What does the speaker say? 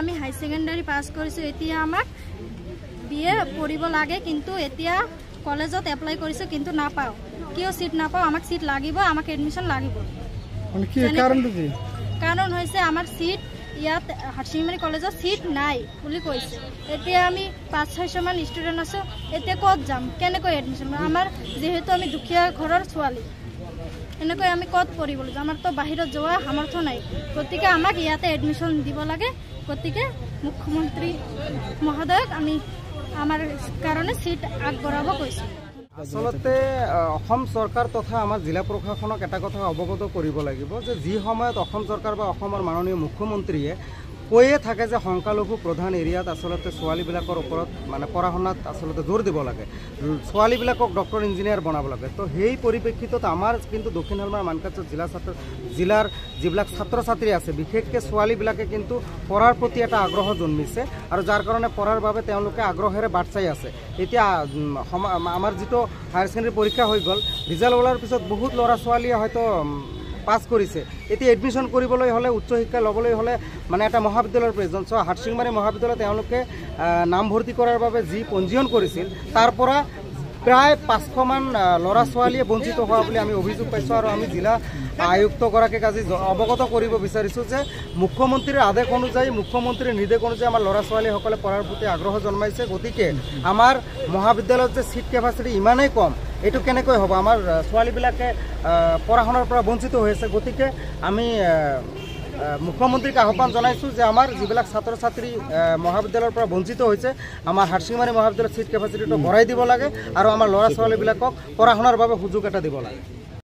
আমি হাই secondary pass কৰিছো এতিয়া আমাক বিএ পঢ়িব লাগে কিন্তু এতিয়া কলেজত এপ্লাই কৰিছো কিন্তু নাপাও কিয় সিট নাপাও আমাক সিট লাগিব আমাক এডমিশন লাগিব মানে কি কাৰণটো কি কাৰণ হৈছে আমাৰ সিট ইয়াত হাৰচিংমাৰী কলেজত সিট নাই বুলি কৈছে এতিয়া আমি 5-6 মান ষ্টুডেন্ট আছো এতিয়া ক'ত যাম কেনেকৈ এডমিশন আমাৰ যেহেতু আমি দুখীয়া ঘৰৰ ছোৱালী এনেকৈ আমি ক'ত পঢ়িবলৈ যাম আমাৰ তো বাহিৰত যোৱা সামৰ্থ্য নাই গতিকে আমাক ইয়াতে এডমিশন দিব লাগে গতিকে মুখ্যমন্ত্ৰী মহোদয়ক আমি আমাৰ কাৰণে সিট আগবঢ়াব কৈছো আসলতে অসম চৰকাৰ তথা আমাৰ জিলা প্ৰশাসনক এটা কথা অৱগত কৰিব লাগিব যে যি সময়ত অসম চৰকাৰ বা অসমৰ মাননীয় মুখ্যমন্ত্ৰীয়ে কৈয়ে থাকে যে সংখ্যালঘু প্ৰধান এৰিয়াত আসলতে ছোৱালীবিলাকৰ ওপৰত মানে পঢ়া শুনাত আসলতে জোৰ দিব লাগে ছোৱালীবিলাকক ডক্টৰ ইঞ্জিনিয়াৰ বনাব লাগে তো সেই পৰিপ্ৰেক্ষিতত আমাৰ কিন্তু দক্ষিণ শালমাৰা মানকাচৰ জিলাৰ যিবিলাক ছাত্ৰ ছাত্ৰী আছে বিশেষকৈ ছোৱালীবিলাকে কিন্তু পঢ়াৰ প্ৰতি এটা আগ্ৰহ জন্মিছে আৰু যাৰ কাৰণে পঢ়াৰ বাবে তেওঁলোকে আগ্ৰহেৰে বাট চাই আছে এতিয়া আমাৰ যিটো হায়াৰ ছেকেণ্ডেৰী পৰীক্ষা হৈ গ'ল ৰিজাল্ট ওলোৱাৰ পিছত বহুত ল'ৰা ছোৱালীয়ে হয়তো পাছ কৰিছে এতিয়া এডমিশন কৰিবলৈ হ'লে উচ্চ শিক্ষা ল'বলৈ হ'লে মানে এটা মহাবিদ্যালয়ৰ প্ৰয়োজন চ' হাৰচিংমাৰী মহাবিদ্যালয় তেওঁলোকে নামভৰ্তি কৰাৰ বাবে যি পঞ্জীয়ন কৰিছিল তাৰ পৰা প্ৰায় 500 মান ল'ৰা ছোৱালীয়ে বঞ্চিত হোৱা বুলি আমি অভিযোগ পাইছোঁ আৰু আমি জিলা আয়ুক্তগৰাকীক আজি অৱগত কৰিব বিচাৰিছোঁ যে মুখ্যমন্ত্ৰীৰ আদেশ অনুযায়ী মুখ্যমন্ত্ৰীৰ নিৰ্দেশ অনুযায়ী আমাৰ ল'ৰা ছোৱালীসকলে পঢ়াৰ প্ৰতি আগ্ৰহ জন্মাইছে গতিকে আমাৰ মহাবিদ্যালয়ত যে সিট কেপাচিটি ইমানেই কম এইটো কেনেকৈ হ'ব আমাৰ ছোৱালীবিলাকে পঢ়া শুনাৰ পৰা বঞ্চিত হৈ আছে গতিকে আমি মুখ্যমন্ত্ৰীক আহ্বান জনাইছোঁ যে আমাৰ যিবিলাক ছাত্ৰ ছাত্ৰী মহাবিদ্যালয়ৰ পৰা বঞ্চিত হৈছে আমাৰ হাৰচিংমাৰী মহাবিদ্যালয়ৰ সিট কেপাচিটিটো বঢ়াই দিব লাগে আৰু আমাৰ ল'ৰা ছোৱালীবিলাকক পঢ়া শুনাৰ বাবে সুযোগ এটা দিব লাগে